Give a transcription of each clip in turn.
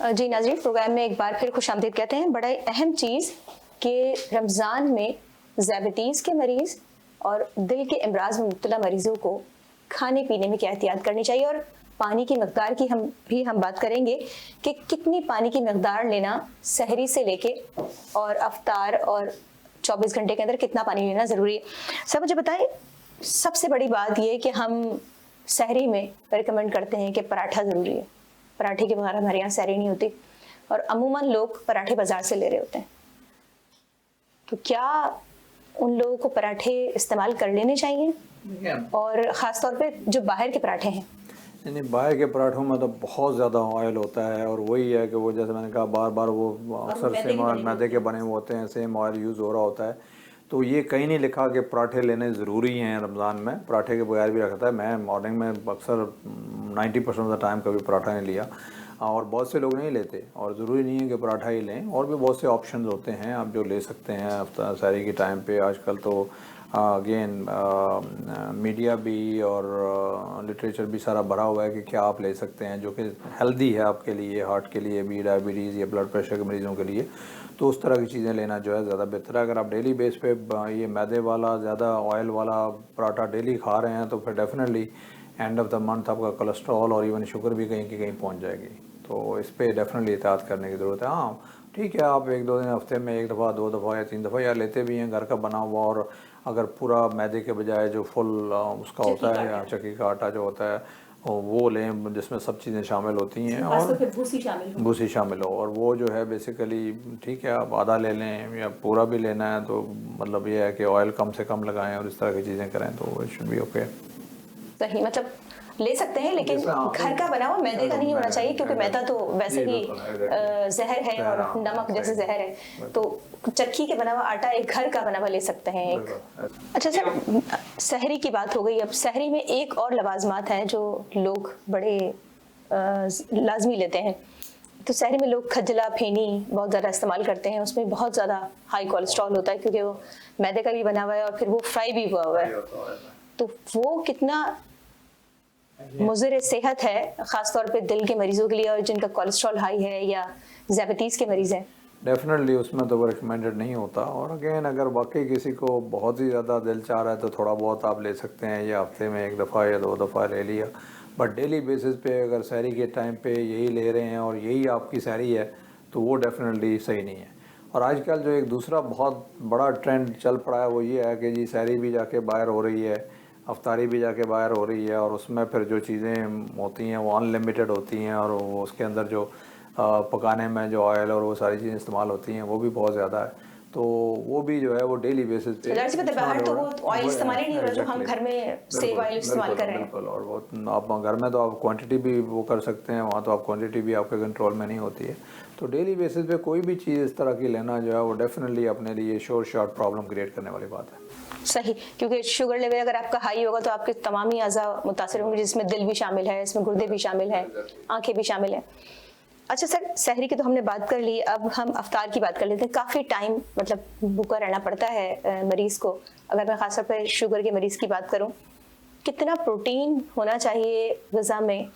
जी नाज़रीन, प्रोग्राम में एक बार फिर खुशामदीद कहते हैं। बड़ा अहम चीज़ कि रमज़ान में ज़्यादतीज़ के मरीज़ और दिल के अमराज में मुब्तला मरीज़ों को खाने पीने में क्या एहतियात करनी चाहिए, और पानी की मकदार की हम बात करेंगे कि कितनी पानी की मकदार लेना सहरी से लेके और अफ्तार और 24 घंटे के अंदर कितना पानी लेना ज़रूरी है। सब मुझे बताएं, सबसे बड़ी बात ये कि हम सहरी में रिकमेंड करते हैं कि पराठा ज़रूरी है। पराठे के बगैर हमारे यहाँ सहरी नहीं होती, और अमूमन लोग पराठे बाजार से ले रहे होते हैं। तो क्या उन लोगों को पराठे इस्तेमाल कर लेने चाहिए, और ख़ास तौर पे जो बाहर के पराठे हैं? नहीं, बाहर के पराठों में तो बहुत ज़्यादा ऑयल होता है, और वही है कि वो जैसे मैंने कहा बार बार वो अक्सर सेम ऑयल मैदे के बने हुए होते हैं, सेम ऑयल यूज़ हो रहा होता है। तो ये कहीं नहीं लिखा कि पराठे लेने ज़रूरी हैं रमज़ान में। पराठे के बगैर भी रखता है। मैं मॉर्निंग में अक्सर 90% ऑफ द टाइम कभी पराठा नहीं लिया, और बहुत से लोग नहीं लेते, और ज़रूरी नहीं है कि पराठा ही लें। और भी बहुत से ऑप्शंस होते हैं आप जो ले सकते हैं सहरी के टाइम पे। आजकल तो अगेन मीडिया भी और लिटरेचर भी सारा भरा हुआ है कि क्या आप ले सकते हैं जो कि हेल्दी है आपके लिए, हार्ट के लिए भी, डायबिटीज़ या ब्लड प्रेशर के मरीज़ों के लिए। तो उस तरह की चीज़ें लेना जो है ज़्यादा बेहतर है। अगर आप डेली बेस पे ये मैदे वाला ज़्यादा ऑयल वाला पराठा डेली खा रहे हैं तो फिर definitely end of the month आपका कोलेस्ट्रॉल और इवन शुगर भी कहीं की कहीं पहुंच जाएगी। तो इस पर डेफिनेटली एहतियात करने की ज़रूरत है। हाँ ठीक है, आप 1-2 दिन हफ्ते में 1 दफ़ा 2 दफ़ा या 3 दफ़ा या लेते भी हैं घर का बना हुआ, और अगर पूरा मैदे के बजाय जो फुल उसका होता है या चक्की का आटा जो होता है वो लें जिसमें सब चीज़ें शामिल होती हैं, और भूसी शामिल हो। और वो जो है बेसिकली ठीक है, आप आधा ले लें या पूरा भी लेना है तो मतलब ये है कि ऑयल कम से कम लगाएं और इस तरह की चीज़ें करें तो इट शुड बी ओके। सही, मतलब ले सकते हैं, लेकिन घर का बना हुआ मैदे का नहीं होना चाहिए, क्योंकि मैदा तो वैसे ही जहर है और नमक जैसे जहर है। तो चक्की के बना हुआ आटा एक घर का बना हुआ ले सकते हैं एक। अच्छा सर, सहरी की बात हो गई। अब सहरी में एक और लवाजमात हैं जो लोग बड़े लाजमी लेते हैं। तो सहरी में लोग खजला फेनी बहुत ज़्यादा इस्तेमाल करते हैं। उसमें बहुत ज़्यादा हाई कोलेस्ट्रॉल होता है, क्योंकि वो मैदे का भी बना हुआ है और फिर वो फ्राई भी हुआ हुआ है। तो वो कितना मुज़र सेहत है, ख़ास तौर पे दिल के मरीज़ों के लिए और जिनका कोलेस्ट्रॉल हाई है या ज़्यादतीज़ के मरीज़ हैं? डेफिनेटली उसमें तो वो रिकमेंडेड नहीं होता। और अगेन अगर वाकई किसी को बहुत ही ज़्यादा दिल चाह रहा है तो थोड़ा बहुत आप ले सकते हैं, या हफ्ते में 1 दफ़ा या 2 दफ़ा ले लिया। बट डेली बेसिस पे अगर सहरी के टाइम पे यही ले रहे हैं और यही आपकी सहरी है तो वो डेफिनेटली सही नहीं है। और आजकल जो एक दूसरा बहुत बड़ा ट्रेंड चल पड़ा है वो ये है कि जी सहरी भी जाके बाहर हो रही है, अफ्तारी भी जाके बाहर हो रही है, और उसमें फिर जो चीज़ें होती हैं वो अनलिमिटेड होती हैं, और वो उसके अंदर जो पकाने में जो ऑयल और वो सारी चीज़ें इस्तेमाल होती हैं वो भी बहुत ज़्यादा है। तो वो भी जो है वो डेली बेसिस पे बाहर तो वो ऑयल इस्तेमाल ही नहीं हो रहा जो हम घर में सेव ऑयल इस्तेमाल कर रहे हैं। बिल्कुल। और वो आप घर में तो आप क्वांटिटी भी वो कर सकते हैं, वहाँ तो आप क्वांटिटी भी आपके कंट्रोल में नहीं होती है। तो डेली बेसिस पे कोई भी चीज़ इस तरह की लेना जो है वो डेफिनेटली अपने लिए शॉर्ट प्रॉब्लम क्रिएट करने वाली बात है। सही, क्योंकि शुगर लेवल अगर आपका हाई होगा तो आपके तमाम ही अज़ा मुतासिर होंगे, जिसमें दिल भी शामिल है, इसमें गुर्दे भी शामिल है, आंखें भी शामिल है। अच्छा सर, सहरी की तो हमने बात कर ली, अब हम अफ्तार की बात कर लेते हैं। काफ़ी टाइम मतलब भूखा रहना पड़ता है मरीज़ को। अगर मैं ख़ासतौर पर शुगर के मरीज़ की बात करूँ, कितना प्रोटीन होना चाहिए ग़िज़ा में,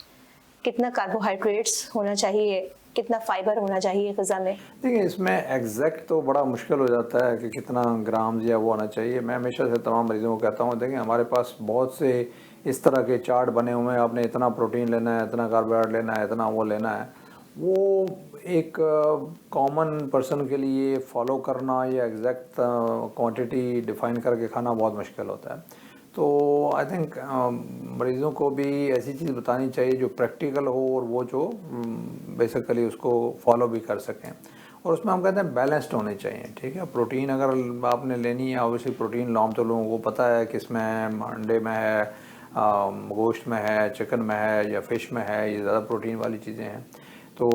कितना कार्बोहाइड्रेट्स होना चाहिए, कितना फाइबर होना चाहिए ग़िज़ा में? देखिए इसमें एग्जैक्ट तो बड़ा मुश्किल हो जाता है कि कितना ग्राम या वो होना चाहिए। मैं हमेशा से तमाम मरीज़ों को कहता हूँ, देखिए हमारे पास बहुत से इस तरह के चार्ट बने हुए हैं, आपने इतना प्रोटीन लेना है, इतना कार्बोहाइड्रेट लेना है, इतना वो लेना है। वो एक कॉमन पर्सन के लिए फॉलो करना या एग्जैक्ट क्वांटिटी डिफ़ाइन करके खाना बहुत मुश्किल होता है। तो आई थिंक मरीज़ों को भी ऐसी चीज़ बतानी चाहिए जो प्रैक्टिकल हो, और वो जो बेसिकली उसको फॉलो भी कर सकें। और उसमें हम कहते हैं बैलेंस्ड होने चाहिए। ठीक है, प्रोटीन अगर आपने लेनी है, ऑब्वियसली प्रोटीन लॉम तो लोगों को पता है कि इसमें अंडे में है, गोश्त में है, चिकन में है या फ़िश में है, ये ज़्यादा प्रोटीन वाली चीज़ें हैं। तो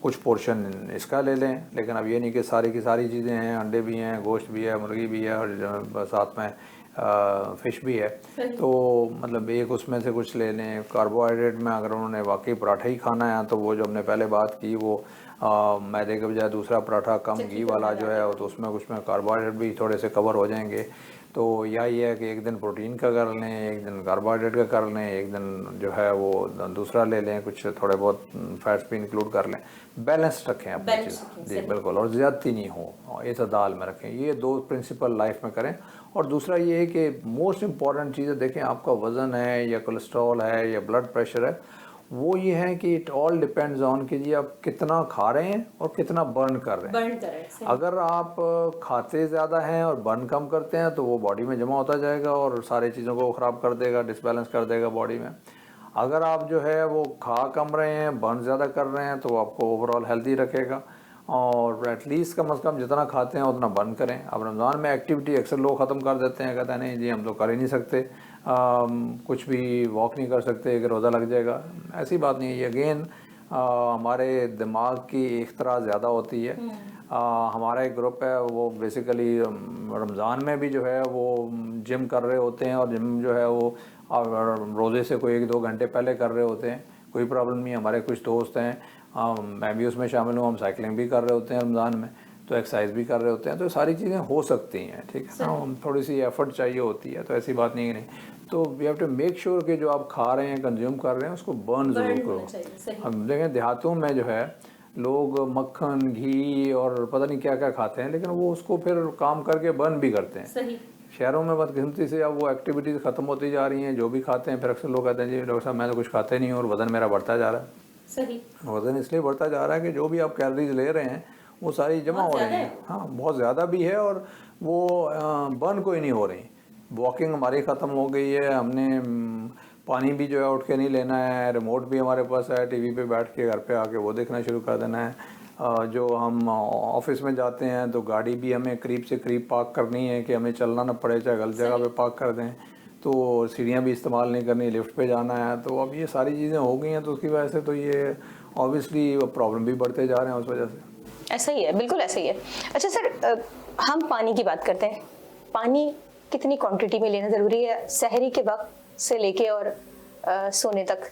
कुछ पोर्शन इसका ले लें, लेकिन अब ये नहीं कि सारी की सारी चीज़ें हैं, अंडे भी हैं, गोश्त भी है, मुर्गी भी है, और साथ में फ़िश भी है। तो मतलब एक उसमें से कुछ ले लें। कार्बोहाइड्रेट में अगर उन्होंने वाकई पराठा ही खाना है तो वो जो हमने पहले बात की वो मैदे के बजाय दूसरा पराठा कम घी वाला जो है, तो उसमें कुछ में कार्बोहाइड्रेट भी थोड़े से कवर हो जाएंगे। तो यही है कि एक दिन प्रोटीन का कर लें, एक दिन कार्बोहाइड्रेट का कर लें, एक दिन जो है वो दूसरा ले लें, कुछ थोड़े बहुत फैट्स भी इंक्लूड कर लें। बैलेंस रखें अपनी चीज़ जी बिल्कुल, और ज़्यादती नहीं हो, इतदाल में रखें। ये 2 प्रिंसिपल लाइफ में करें। और दूसरा ये है कि मोस्ट इम्पॉर्टेंट चीज़ है, देखें आपका वज़न है या कोलेस्ट्रॉल है या ब्लड प्रेशर है, वो ये है कि इट ऑल डिपेंड्स ऑन कि जी आप कितना खा रहे हैं और कितना बर्न कर रहे हैं। अगर आप खाते ज़्यादा हैं और बर्न कम करते हैं तो वो बॉडी में जमा होता जाएगा और सारी चीज़ों को ख़राब कर देगा, डिसबैलेंस कर देगा बॉडी में। अगर आप जो है वो खा कम रहे हैं, बर्न ज़्यादा कर रहे हैं, तो आपको ओवरऑल हेल्दी रखेगा। और एटलीस्ट कम से कम जितना खाते हैं उतना बर्न करें। अब रमज़ान में एक्टिविटी अक्सर लोग ख़त्म कर देते हैं, कहते हैं नहीं जी हम तो कर ही नहीं सकते, कुछ भी वॉक नहीं कर सकते कि रोज़ा लग जाएगा। ऐसी बात नहीं है। अगेन हमारे दिमाग की इख्तरा ज़्यादा होती है। हमारा एक ग्रुप है वो बेसिकली रमज़ान में भी जो है वो जिम कर रहे होते हैं, और जिम जो है वो रोज़े से कोई 1-2 घंटे पहले कर रहे होते हैं, कोई प्रॉब्लम नहीं। हमारे कुछ दोस्त हैं, मैं भी उसमें शामिल हूँ, हम साइकिलिंग भी कर रहे होते हैं रमज़ान में, तो एक्सरसाइज भी कर रहे होते हैं। तो सारी चीज़ें हो सकती हैं, ठीक है ना। हम थोड़ी सी एफर्ट चाहिए होती है, तो ऐसी बात नहीं है नहीं। तो we have to make sure कि जो आप खा रहे हैं, कंज्यूम कर रहे हैं, उसको बर्न ज़रूर करो। हम देखें देहातों में जो है लोग मक्खन, घी और पता नहीं क्या क्या खाते हैं, लेकिन वो उसको फिर काम करके बर्न भी करते हैं। शहरों में बदकिस्मती से अब वो एक्टिविटीज़ ख़त्म होती जा रही हैं, जो भी खाते हैं फिर अक्सर लोग कहते हैं जी डॉक्टर साहब मैं तो कुछ खाते नहीं हूँ और वज़न मेरा बढ़ता जा रहा है। सही, वज़न इसलिए बढ़ता जा रहा है कि जो भी आप कैलोरीज ले रहे हैं वो सारी जमा हो रही हैं। हाँ, बहुत ज़्यादा भी है, और वो बर्न कोई नहीं हो रही। वॉकिंग हमारी ख़त्म हो गई है, हमने पानी भी जो है उठ के नहीं लेना है, रिमोट भी हमारे पास है, टीवी पे बैठ के घर पे आके वो देखना शुरू कर देना है। जो हम ऑफिस में जाते हैं तो गाड़ी भी हमें करीब से करीब पार्क करनी है कि हमें चलना ना पड़े, चाहे गलत जगह पे पार्क कर दें। तो सीढ़ियाँ भी इस्तेमाल नहीं करनी, लिफ्ट पे जाना है। तो अब ये सारी चीज़ें हो गई हैं, तो उसकी वजह से तो ये ऑब्वियसली प्रॉब्लम भी बढ़ते जा रहे हैं उस वजह से। ऐसा ही है, बिल्कुल ऐसा ही है। अच्छा सर, हम पानी की बात करते हैं, पानी कितनी क्वांटिटी में लेना ज़रूरी है सहरी के वक्त से लेके और सोने तक,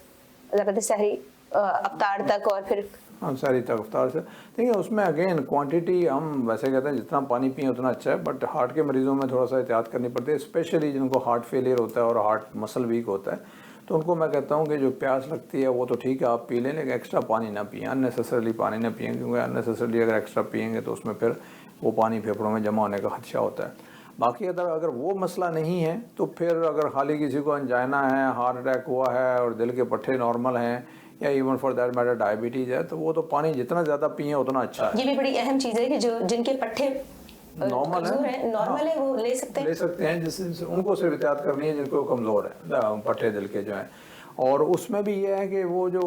सहरी अफ्तार तक और फिर हाँ सारी तक अफ्तार से। देखिए उसमें अगेन क्वांटिटी हम वैसे कहते हैं जितना पानी पिए उतना अच्छा है, बट हार्ट के मरीज़ों में थोड़ा सा एहतियात करनी पड़ती है, स्पेशली जिनको हार्ट फेलियर होता है और हार्ट मसल वीक होता है। तो उनको मैं कहता हूँ कि जो प्यास लगती है वो तो ठीक है आप पी लें, लेकिन एक्स्ट्रा पानी ना पिएं, अननेसेसरली पानी ना पिएं, क्योंकि अननेसेसरली अगर एक्स्ट्रा पिएंगे तो उसमें फिर वो पानी फेफड़ों में जमा होने का खदशा होता है। बाकी अगर वो मसला नहीं है तो फिर अगर खाली किसी को अंजाइना है, हार्ट अटैक हुआ है और दिल के पट्टे नॉर्मल हैं, या even for that matter diabetes है, तो वो तो पानी जितना ज़्यादा पिए उतना अच्छा है। ये भी बड़ी अहम चीज़ है कि जो जिनके पट्टे नॉर्मल है वो ले सकते हैं जिससे उनको सिर्फ एहतियात करनी है जिनको कमज़ोर है पट्टे दिल के जो हैं। और उसमें भी ये है कि वो जो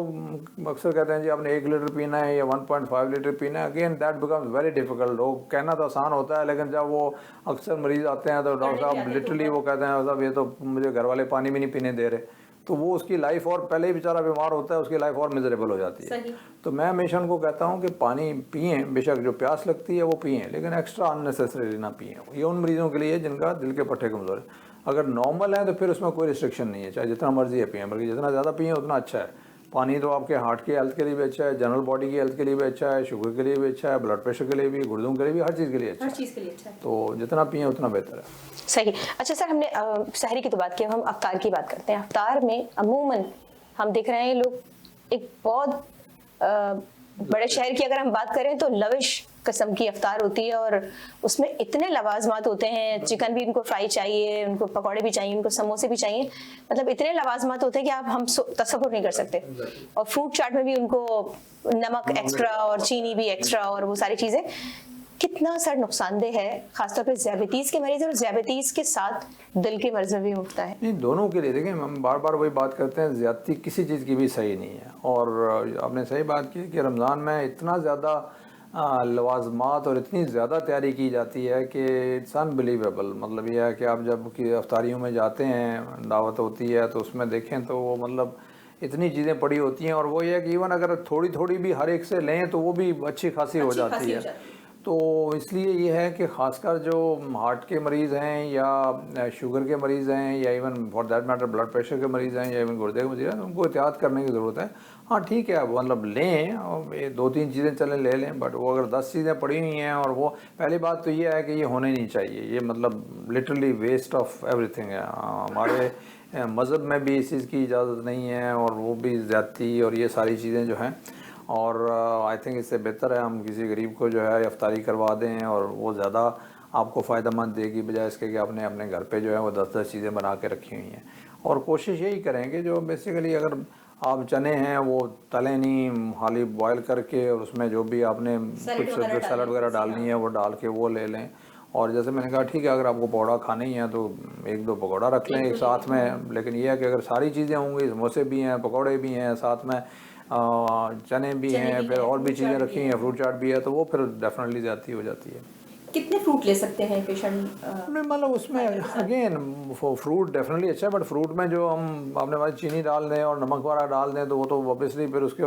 अक्सर कहते हैं जी आपने 1 लीटर पीना है या 1.5 लीटर पीना है, again that becomes very difficult. लोग कहना तो आसान होता है, लेकिन जब वो अक्सर मरीज़ आते हैं तो डॉक्टर साहब लिटरली वो कहते हैं साहब ये तो मुझे घर वाले पानी भी नहीं पीने दे रहे, तो वो उसकी लाइफ और पहले ही बेचारा बीमार होता है, उसकी लाइफ और मिजरेबल हो जाती है। तो मैं हमेशा उनको कहता हूँ कि पानी पिएं, बेशक जो प्यास लगती है वो पिएं, लेकिन एक्स्ट्रा अननेसेसरी ना पिएं। ये उन मरीज़ों के लिए है जिनका दिल के पट्टे कमज़ोर है। अगर नॉर्मल है तो फिर उसमें कोई रिस्ट्रिक्शन नहीं है, चाहे जितना मर्जी है पिएं, बल्कि जितना ज़्यादा पिएं उतना अच्छा है। पानी तो आपके हार्ट की हेल्थ के लिए भी अच्छा है, जनरल बॉडी की हेल्थ के लिए भी अच्छा है, शुगर के लिए भी अच्छा है, ब्लड प्रेशर के लिए भी, गुर्दों के लिए भी, हर चीज़ के लिए अच्छा है। तो जितना पिएं उतना बेहतर है। सही। अच्छा सर, हमने सहरी की तो बात की, हम अफ्तार की बात करते हैं। अफ्तार में अमूमन हम देख रहे हैं लोग एक बहुत बड़े शहर की अगर हम बात करें तो लविश किस्म की अफ्तार होती है, और उसमें इतने लवाजमात होते हैं, चिकन भी उनको फ्राई चाहिए, उनको पकौड़े भी चाहिए, उनको समोसे भी चाहिए, मतलब इतने लवाजमात होते हैं कि हम तसव्वुर नहीं कर सकते। और फ्रूट चाट में भी उनको नमक एक्स्ट्रा और चीनी भी एक्स्ट्रा और वो सारी चीज़ें। कितना सर नुकसानदेह है खासतौर पर ज़ियाबतीज़ के मरीज, और ज़ियाबतीज़ के साथ दिल के मर्ज में भी मुफ्ता है। नहीं, दोनों के लिए देखें हम बार बार वही बात करते हैं, ज़्यादती किसी चीज़ की भी सही नहीं है। और आपने सही बात की कि रमज़ान में इतना ज़्यादा लवाजमात और इतनी ज़्यादा तैयारी की जाती है कि इट्स अनबिलीवेबल। मतलब यह है कि आप जब कि अफ्तारियों में जाते हैं, दावत होती है, तो उसमें देखें तो वो मतलब इतनी चीज़ें पड़ी होती हैं, और वो ये है कि इवन अगर थोड़ी थोड़ी भी हर एक से लें तो वो भी अच्छी खासी हो जाती है। तो इसलिए ये है कि ख़ासकर जो हार्ट के मरीज़ हैं या शुगर के मरीज़ हैं या even for that matter blood pressure के मरीज़ हैं या इवन गुर्दे के मरीज़ हैं, उनको एहतियात करने की ज़रूरत है। हाँ ठीक है, मतलब लें और ये 2-3 चीज़ें चलें ले लें, बट वो अगर 10 चीज़ें पड़ी हुई हैं और वो पहली बात तो ये है कि ये होने नहीं चाहिए, ये मतलब लिटरली वेस्ट ऑफ एवरीथिंग है। हमारे मज़हब में भी इस चीज़ की इजाज़त नहीं है और वो भी ज़्यादती और ये सारी चीज़ें जो हैं, और आई थिंक इससे बेहतर है हम किसी गरीब को जो है इफ्तारी करवा दें और वो ज़्यादा आपको फ़ायदा मंद देगी बजाय इसके कि आपने अपने घर पे जो है वो 10-10 चीज़ें बना के रखी हुई हैं। और कोशिश यही करेंगे जो बेसिकली अगर आप चने हैं वो तले नहीं, खाली बॉयल करके और उसमें जो भी आपने कुछ सलाद वगैरह डालनी है वो डाल के वो ले लें। और जैसे मैंने कहा ठीक है, अगर आपको पकौड़ा खाना ही है तो 1-2 पकौड़ा रख लें एक साथ में, लेकिन ये है कि अगर सारी चीज़ें होंगी, समोसे भी हैं, पकौड़े भी हैं, साथ में चने भी हैं, फिर और भी चीज़ें रखी हैं, फ्रूट चाट भी है, तो वो फिर डेफिनेटली ज़्यादती हो जाती है। कितने फ्रूट ले सकते हैं पेशेंट? नहीं मतलब उसमें अगेन फ्रूट डेफिनेटली अच्छा है, बट फ्रूट में जो हम अपने पास चीनी डाल दें और नमक वगैरह डाल दें तो वो तो ऑब्वियसली फिर उसके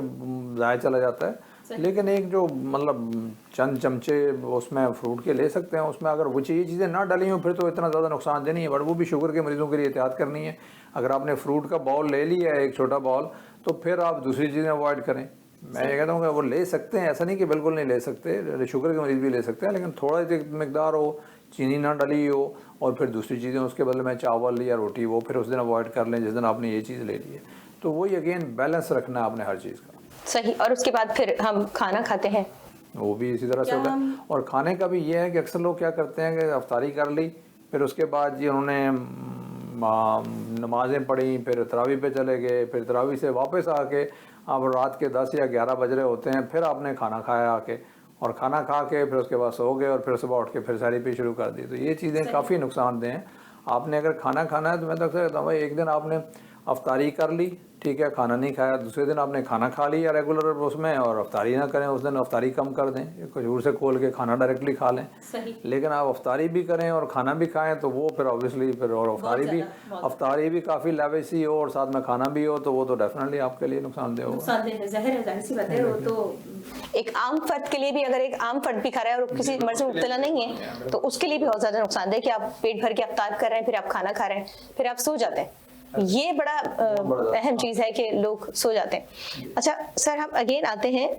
ज़ाया चला जाता है। लेकिन एक जो मतलब चंद चमचे उसमें फ्रूट के ले सकते हैं, उसमें अगर वो चीज़ें ना डाली हों फिर तो इतना ज़्यादा नुकसान नहीं है, बट वो भी शुगर के मरीज़ों के लिए एहतियात करनी है। अगर आपने फ्रूट का बाउल ले लिया है, एक छोटा बाउल, तो फिर आप दूसरी चीज़ें अवॉइड करें। मैं ये कहता हूँ कि वो ले सकते हैं, ऐसा नहीं कि बिल्कुल नहीं ले सकते, शुगर के मरीज़ भी ले सकते हैं, लेकिन थोड़ा सी मकदार हो, चीनी ना डली हो, और फिर दूसरी चीज़ें उसके बदले में चावल या रोटी वो फिर उस दिन अवॉइड कर लें जिस दिन आपने ये चीज़ ले ली है। तो वही अगेन बैलेंस रखना है आपने हर चीज़ का। सही। और उसके बाद फिर हम खाना खाते हैं, वो भी इसी तरह से होता है। और खाने का भी ये है कि अक्सर लोग क्या करते हैं कि अफ्तारी कर ली, फिर उसके बाद जी उन्होंने नमाज़ें पढ़ी, फिर तरावी पे चले गए, फिर तरावी से वापस आके अब रात के 10 या 11 बज रहे होते हैं, फिर आपने खाना खाया आके, और खाना खा के फिर उसके बाद सो गए और फिर सुबह उठ के फिर सारी पी शुरू कर दी। तो ये चीज़ें काफ़ी नुकसानदेह हैं। आपने अगर खाना खाना है तो मैं तो अक्सर कहता हूँ भाई एक दिन आपने अफ्तारी कर ली, ठीक है, खाना नहीं खाया, दूसरे दिन आपने खाना खा लिया रेगुलर उसमें, और अफ्तारी ना करें उस दिन, अफ्तारी कम कर दें, खजूर से खोल के खाना डायरेक्टली खा लें। लेकिन आप अफ्तारी भी करें और खाना भी खाएं तो वो फिर ऑब्वियसली फिर, और अफ्तारी भी काफ़ी लाविशी हो और साथ में खाना भी हो तो वो तो डेफिनेटली आपके लिए नुकसानदेह होगा। ज़ाहिर सी बात है। वो तो एक आम फर्द के लिए भी, अगर एक आम फर्द भी खा रहा है और किसी मर्ज में मुब्तला नहीं है तो उसके लिए भी बहुत ज़्यादा नुकसानदेह कि आप पेट भर के अफ्तार कर रहे हैं, फिर आप खाना खा रहे हैं, फिर आप सो जाते हैं। ये बड़ा अहम चीज़ है कि लोग सो जाते हैं। अच्छा सर, हम अगेन आते हैं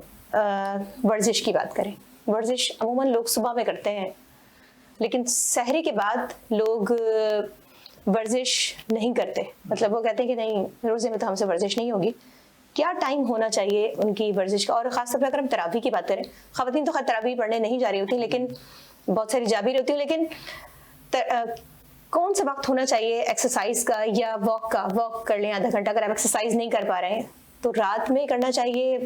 वर्जिश की बात करें। वर्जिश अमूमन लोग सुबह में करते हैं, लेकिन सहरी के बाद लोग वर्जिश नहीं करते, मतलब वो कहते हैं कि नहीं रोज़े में तो हमसे वर्जिश नहीं होगी। क्या टाइम होना चाहिए उनकी वर्जिश का? और ख़ास तौर पर अगर हम तरावी की बात करें, ख़वातीन तो खैर तरावी पढ़ने नहीं जा रही होती, लेकिन बहुत सारी जा भी होती है, लेकिन कौन सा वक्त होना चाहिए एक्सरसाइज का या वॉक का? वॉक कर लें आधा घंटा, अगर आप एक्सरसाइज नहीं कर पा रहे हैं तो रात में करना चाहिए,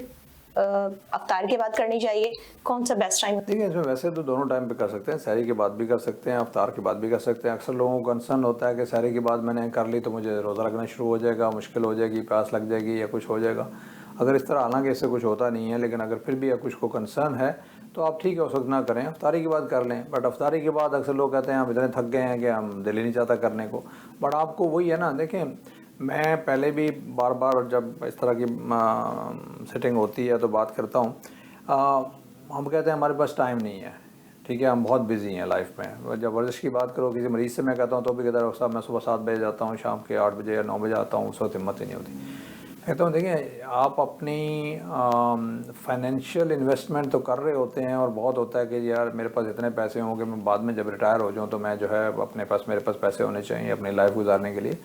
अफ्तार के बाद करनी चाहिए, कौन सा बेस्ट टाइम? ठीक है, इसमें वैसे तो दोनों टाइम पे कर सकते हैं, सहरी के बाद भी कर सकते हैं, अफ्तार के बाद भी कर सकते हैं। अक्सर लोगों को कंसर्न होता है कि सहरी के बाद मैंने कर ली तो मुझे रोज़ा लगना शुरू हो जाएगा, मुश्किल हो जाएगी, प्यास लग जाएगी या कुछ हो जाएगा। अगर इस तरह, हालांकि इससे कुछ होता नहीं है, लेकिन अगर फिर भी कुछ को कंसर्न है तो आप ठीक है उस वक्त ना करें, अफ्तारी के बाद कर लें। बट अफ्तारी के बाद अक्सर लोग कहते हैं हम इतने थक गए हैं कि हम दिल ही नहीं चाहता करने को। बट आपको वही है ना, देखें मैं पहले भी बार बार जब इस तरह की सेटिंग होती है तो बात करता हूँ, हम कहते हैं हमारे पास टाइम नहीं है, ठीक है, हम बहुत बिजी हैं लाइफ में। जब वर्जिश की बात करो किसी मरीज़ से मैं कहता हूँ तो भी कहता है साहब मैं सुबह 7 बजे जाता हूँ, शाम के 8 बजे या 9 बजे आता हूँ, उस वक्त हिम्मत ही नहीं होती। कहता हूँ देखिए आप अपनी फाइनेंशियल इन्वेस्टमेंट तो कर रहे होते हैं और बहुत होता है कि यार मेरे पास इतने पैसे होंगे, मैं बाद में जब रिटायर हो जाऊँ तो मैं जो है अपने पास, मेरे पास पैसे होने चाहिए अपनी लाइफ गुजारने के लिए।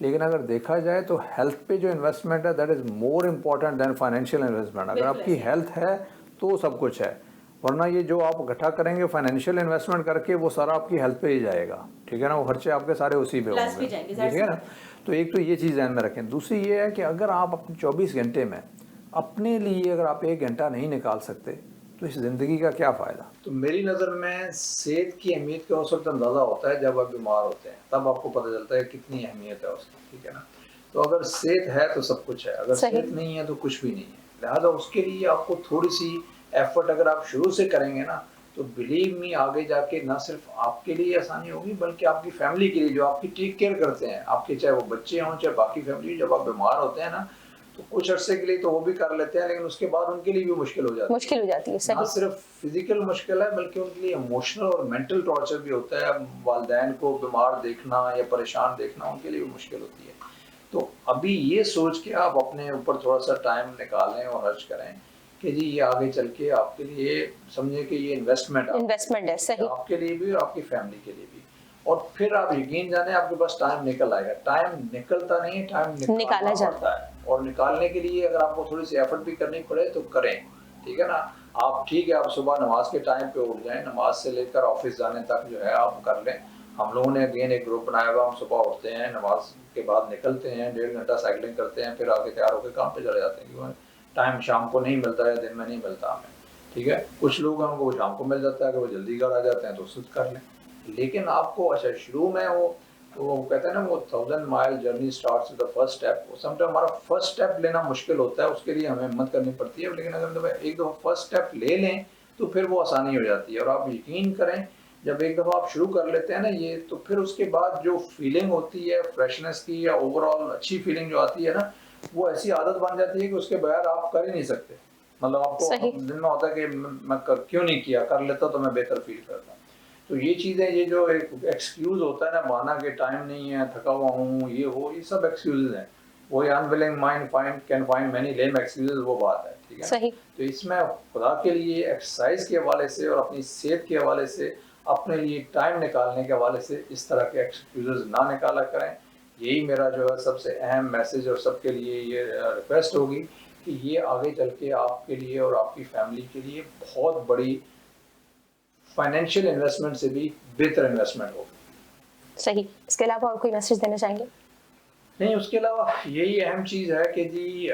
लेकिन अगर देखा जाए तो हेल्थ पे जो इन्वेस्टमेंट है that is more important than financial investment. अगर आपकी हेल्थ है तो सब कुछ है, वरना ये जो आप इकट्ठा करेंगे फाइनेंशियल इन्वेस्टमेंट करके वो सारा आपकी हेल्थ पे ही जाएगा, ठीक है ना, वो खर्चे आपके सारे उसी पे होंगे, ठीक है ना। तो एक तो ये चीज़ ध्यान में रखें। दूसरी ये है कि अगर आप अपने 24 घंटे में अपने लिए अगर आप 1 घंटा नहीं निकाल सकते तो इस ज़िंदगी का क्या फ़ायदा। तो मेरी नज़र में सेहत की अहमियत का उस वक्त अंदाज़ा होता है जब आप बीमार होते हैं, तब आपको पता चलता है कितनी अहमियत है उसकी, ठीक है ना। तो अगर सेहत है तो सब कुछ है, अगर सेहत नहीं है तो कुछ भी नहीं है। लिहाजा उसके लिए आपको थोड़ी सी एफर्ट अगर आप शुरू से करेंगे ना तो बिलीव मी आगे जाके ना सिर्फ आपके लिए आसानी होगी बल्कि आपकी फैमिली के लिए, जो आपकी टेक केयर करते हैं, आपके चाहे वो बच्चे हों चाहे बाकी फैमिली, जब आप बीमार होते हैं ना तो कुछ अरसे के लिए तो वो भी कर लेते हैं, लेकिन उसके बाद उनके लिए भी मुश्किल हो जाती है। सही। ना सिर्फ फिजिकल मुश्किल है, बल्कि उनके लिए इमोशनल और मेंटल टॉर्चर भी होता है। वालिदैन को बीमार देखना या परेशान देखना उनके लिए भी मुश्किल होती है। तो अभी ये सोच के आप अपने ऊपर थोड़ा सा टाइम निकालें और खर्च करें कि जी ये आगे चल के आपके लिए, समझे कि ये इन्वेस्टमेंट है। सही। आपके लिए भी और आपकी फैमिली के लिए भी। और फिर आप यकीन जाने आपके पास टाइम निकल आएगा। टाइम निकलता नहीं है, टाइम निकाला जाता है। और निकालने के लिए अगर आपको थोड़ी सी एफर्ट भी करनी पड़े तो करें, ठीक है ना। आप ठीक है, आप सुबह नमाज के टाइम पे उठ जाएं, नमाज से लेकर ऑफिस जाने तक जो है आप कर लें। हम लोगों ने अगेन एक ग्रुप बनाया हुआ, हम सुबह उठते हैं, नमाज के बाद निकलते हैं, 1.5 घंटा साइकिलिंग करते हैं, फिर आके तैयार होकर काम पे चले जाते हैं, क्योंकि टाइम शाम को नहीं मिलता है, दिन में नहीं मिलता हमें, ठीक है। कुछ लोग हैं उनको शाम को मिल जाता है, अगर वो जल्दी घर आ जाते हैं तो उससे कर लें। लेकिन आपको अच्छा शुरू में वो कहते हैं ना, वो 1000 mile journey starts with the first step. Sometime हमारा फर्स्ट स्टेप लेना मुश्किल होता है, उसके लिए हमें हिम्मत करनी पड़ती है, लेकिन अगर एक दफ़ा फर्स्ट स्टेप ले लें तो फिर वो आसानी हो जाती है। और आप यकीन करें, जब एक दफ़ा आप शुरू कर लेते हैं ना ये, तो फिर उसके बाद जो फीलिंग होती है फ्रेशनेस की या ओवरऑल अच्छी फीलिंग जो आती है ना, वो ऐसी आदत बन जाती है कि उसके बगैर आप कर ही नहीं सकते। मतलब आपको दिन में होता है कि मैं क्यों नहीं किया, कर लेता तो मैं बेहतर फील करता। तो ये चीज़ें, ये जो एक एक्सक्यूज़ होता है ना, बहाना कि टाइम नहीं है, थका हुआ हूँ, ये सब एक्सक्यूज़ हैं। वो unwilling mind can find many lame excuse, वो बात है, ठीक है। सही। तो इसमें खुदा के लिए एक्सरसाइज के हवाले से और अपनी सेहत के हवाले से, अपने लिए टाइम निकालने के हवाले से इस तरह के एक्सक्यूज़ ना निकाला करें। यही मेरा जो है सबसे अहम मैसेज और सबके लिए ये रिक्वेस्ट होगी कि ये आगे चल के आपके लिए और आपकी फैमिली के लिए बहुत बड़ी फाइनेंशियल इन्वेस्टमेंट से भी बेहतर इन्वेस्टमेंट होगी। सही। इसके अलावा और कोई मैसेज देना चाहेंगे? नहीं, उसके अलावा यही अहम चीज़ है कि जी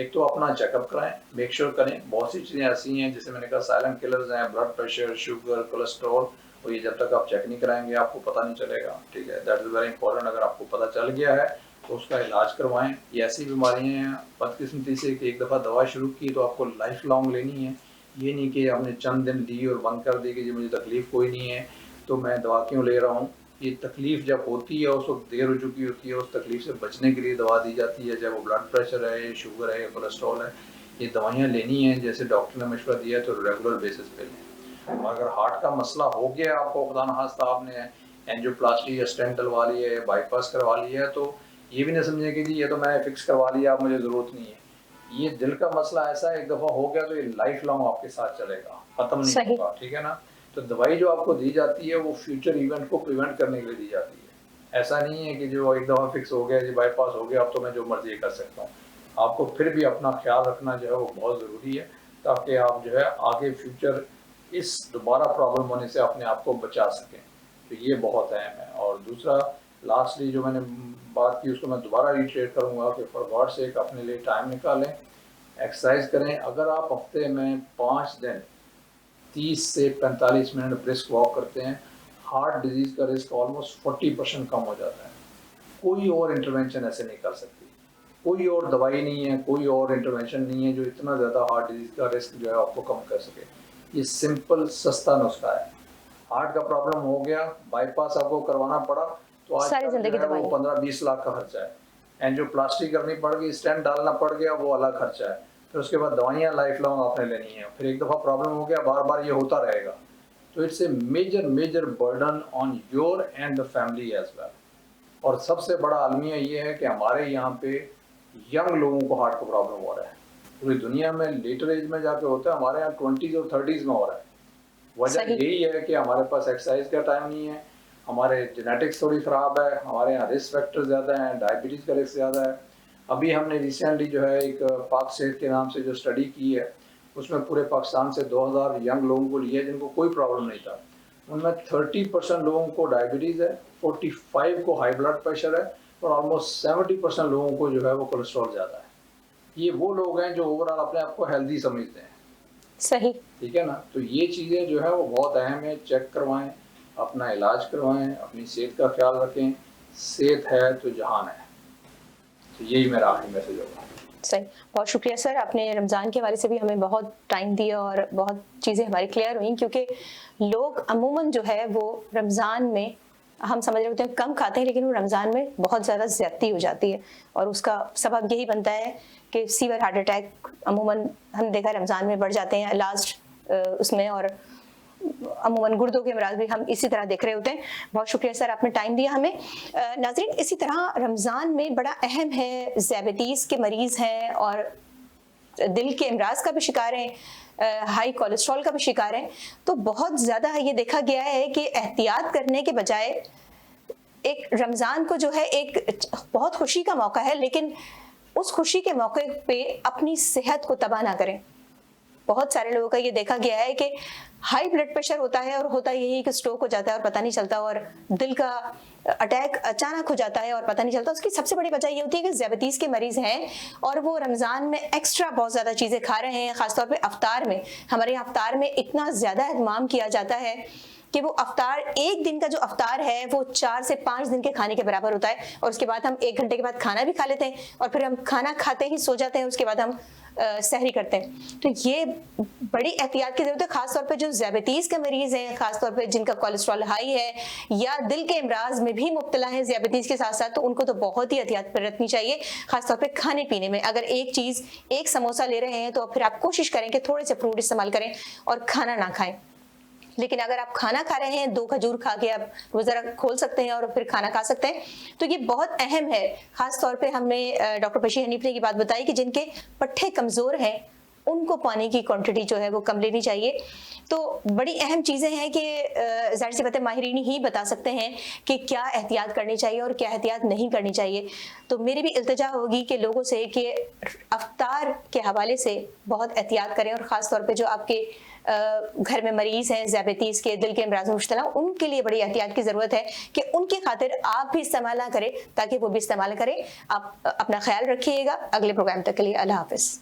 एक तो अपना चेकअप कराएं, मेक श्योर करें। बहुत सी चीज़ें ऐसी हैं जैसे मैंने कहा साइलेंट किलर्स हैं, ब्लड प्रेशर, शुगर, कोलेस्ट्रॉल, और ये जब तक आप चेक नहीं कराएंगे आपको पता नहीं चलेगा, ठीक है। That is very important. अगर आपको पता चल गया है तो उसका इलाज करवाएं। ये ऐसी बीमारियाँ हैं बदकिस्मती से कि एक दफ़ा दवा शुरू की तो आपको लाइफ लॉन्ग लेनी है। ये नहीं कि आपने चंद दिन ली और बंद कर दी कि जी मुझे तकलीफ़ कोई नहीं है तो मैं दवा क्यों ले रहा हूँ। ये तकलीफ़ जब होती है उस वक्त देर हो चुकी होती है, उस तकलीफ़ से बचने के लिए दवा दी जाती है, चाहे वो ब्लड प्रेशर है, शुगर है या कोलेस्ट्रॉल है। ये दवाइयाँ लेनी है जैसे डॉक्टर ने मशवरा दिया तो रेगुलर बेसिस पे लें। अगर हार्ट का मसला हो गया आपको, खुदा न खास्ता आपने एंजियोप्लास्टी या स्टेंट डलवा ली है, बाईपास करवा लिया है, तो ये भी नहीं समझे कि जी ये तो मैंने फिक्स करवा लिया, अब मुझे ज़रूरत नहीं है। ये दिल का मसला ऐसा है, एक दफ़ा हो गया तो ये लाइफ लॉन्ग आपके साथ चलेगा, ख़त्म नहीं होगा, ठीक है ना। तो दवाई जो आपको दी जाती है वो फ्यूचर इवेंट को प्रिवेंट करने के लिए दी जाती है। ऐसा नहीं है कि जो एक दफ़ा फिक्स हो गया जी बाईपास हो गया अब तो मैं जो मर्जी कर सकता हूँ। आपको फिर भी अपना ख्याल रखना जो है वो बहुत ज़रूरी है, ताकि आप जो है आगे फ्यूचर इस दोबारा प्रॉब्लम होने से अपने आप को बचा सकें। तो ये बहुत अहम है। और दूसरा लास्टली जो मैंने बात की उसको मैं दोबारा रिट्रेट करूँगा कि फॉर गॉड सेक अपने लिए टाइम निकालें, एक्सरसाइज करें। अगर आप हफ्ते में 5 दिन 30 से 45 मिनट ब्रिस्क वॉक करते हैं, हार्ट डिजीज़ का रिस्क ऑलमोस्ट 40% कम हो जाता है। कोई और इंटरवेंशन ऐसे नहीं कर सकती, कोई और दवाई नहीं है, कोई और इंटरवेंशन नहीं है जो इतना ज़्यादा हार्ट डिजीज़ का रिस्क जो है आपको कम कर सके। ये सिंपल सस्ता नुस्खा है। हार्ट का प्रॉब्लम हो गया, बाईपास आपको करवाना पड़ा तो आज सारी जिंदगी दवाई, 15-20 लाख का खर्चा है। एंजियोप्लास्टी करनी पड़ गई, स्टेंट डालना पड़ गया, वो अलग खर्चा है। फिर उसके बाद दवाइयाँ लाइफ लॉन्ग आपने लेनी है। फिर एक दफ़ा प्रॉब्लम हो गया, बार बार ये होता रहेगा। तो it's a major burden on your and the family as well. और सबसे बड़ा अलमिया ये है कि हमारे यहाँ पे यंग लोगों को हार्ट का प्रॉब्लम हो रहा है। पूरी दुनिया में लेटर एज में जाके होता है, हमारे यहाँ 20s और 30s में हो रहा है। वजह यही है कि हमारे पास एक्सरसाइज का टाइम नहीं है, हमारे जेनेटिक्स थोड़ी ख़राब है, हमारे यहाँ रिस्क फैक्टर ज़्यादा हैं, डायबिटीज़ का रिस्क ज़्यादा है। अभी हमने रिसेंटली जो है एक पाक सेहत के नाम से जो स्टडी की है, उसमें पूरे पाकिस्तान से 2000 यंग लोगों को लिया जिनको कोई प्रॉब्लम नहीं था। उनमें 30% लोगों को डायबिटीज़ है, 45 को हाई ब्लड प्रेशर है और ऑलमोस्ट 70% लोगों को जो है वो कोलेस्ट्रॉल ज़्यादा है। ये वो लोग हैं जो ओवरऑल अपने आप को हेल्दी समझते हैं। सही, ठीक है ना। तो ये चीज़ें जो है वो बहुत अहम है। चेक करवाएं, अपना इलाज करवाएं, अपनी सेहत का ख्याल रखें। सेहत है तो जहान है। तो यही मेरा आखिरी मैसेज होगा। सही, बहुत शुक्रिया सर, आपने रमज़ान के बारे से भी हमें बहुत टाइम दिया और बहुत चीज़ें हमारी क्लियर हुई, क्योंकि लोग अमूमन जो है वो रमज़ान में हम समझ रहे होते हैं कम खाते हैं, लेकिन वो रमज़ान में बहुत ज़्यादा ज़्यादती हो जाती है और उसका सबब यही बनता है कि सीवियर हार्ट अटैक अमूमन हम देखा रमज़ान में बढ़ जाते हैं लास्ट उसमें, और अमूमन गुर्दों के अमराज भी हम इसी तरह देख रहे होते हैं। बहुत शुक्रिया सर, आपने टाइम दिया हमें। नाज़रीन, इसी तरह रमज़ान में बड़ा अहम है, ज़ैबिटीज़ के मरीज़ हैं और दिल के अमराज का भी शिकार हैं, हाई कोलेस्ट्रॉल का भी शिकार है, तो बहुत ज़्यादा ये देखा गया है कि एहतियात करने के बजाय एक रमज़ान को जो है एक बहुत खुशी का मौका है, लेकिन उस खुशी के मौके पे अपनी सेहत को तबाह ना करें। बहुत सारे लोगों का ये देखा गया है कि हाई ब्लड प्रेशर होता है और होता यही कि स्ट्रोक हो जाता है और पता नहीं चलता, और दिल का अटैक अचानक हो जाता है और पता नहीं चलता। उसकी सबसे बड़ी वजह ये होती है कि ज़ैबिटीज़ के मरीज़ हैं और वो रमज़ान में एक्स्ट्रा बहुत ज़्यादा चीज़ें खा रहे हैं। ख़ासतौर पे अफ्तार में, हमारे यहाँ अफ्तार में इतना ज़्यादा एहतमाम किया जाता है कि वो अफ्तार, एक दिन का जो अफ्तार है वो 4 से 5 दिन के खाने के बराबर होता है, और उसके बाद हम 1 घंटे के बाद खाना भी खा लेते हैं और फिर हम खाना खाते ही सो जाते हैं, उसके बाद हम सहरी करते हैं। तो ये बड़ी एहतियात की जरूरत है, खासतौर पे जो ज़ैबिटीज़ के मरीज़ हैं, खासतौर पे जिनका कोलेस्ट्रॉल हाई है या दिल के अमराज में भी मुब्तला है ज़ैबिटीज़ के साथ साथ, तो उनको तो बहुत ही एहतियात बरतनी चाहिए, खासतौर पे खाने पीने में। अगर एक चीज़, एक समोसा ले रहे हैं तो फिर आप कोशिश करें कि थोड़े से फ्रूट इस्तेमाल करें और खाना ना खाएं। लेकिन अगर आप खाना खा रहे हैं, 2 खजूर खा के आप रोज़ा खोल सकते हैं और फिर खाना खा सकते हैं। तो ये बहुत अहम है। खास तौर पे हमें डॉक्टर बशीर हनीफ ने ये बात बताई कि जिनके पट्टे कमज़ोर हैं उनको पानी की क्वांटिटी जो है वो कम लेनी चाहिए। तो बड़ी अहम चीज़ें हैं कि ज़ाहिर सी बात है माहिरीन ही बता सकते हैं कि क्या एहतियात करनी चाहिए और क्या एहतियात नहीं करनी चाहिए। तो मेरी भी इल्तिजा होगी कि लोगों से कि अफ्तार के हवाले से बहुत एहतियात करें, और ख़ास तौर पे जो आपके घर में मरीज़ हैं ज़ैबिटीज़ के, दिल के अमराज़ में मुब्तला, उनके लिए बड़ी एहतियात की ज़रूरत है कि उनकी खातिर आप भी इस्तेमाल ना करें ताकि वो भी इस्तेमाल करें। आप अपना ख्याल रखिएगा। अगले प्रोग्राम तक के लिए अल्लाह हाफ़िज़।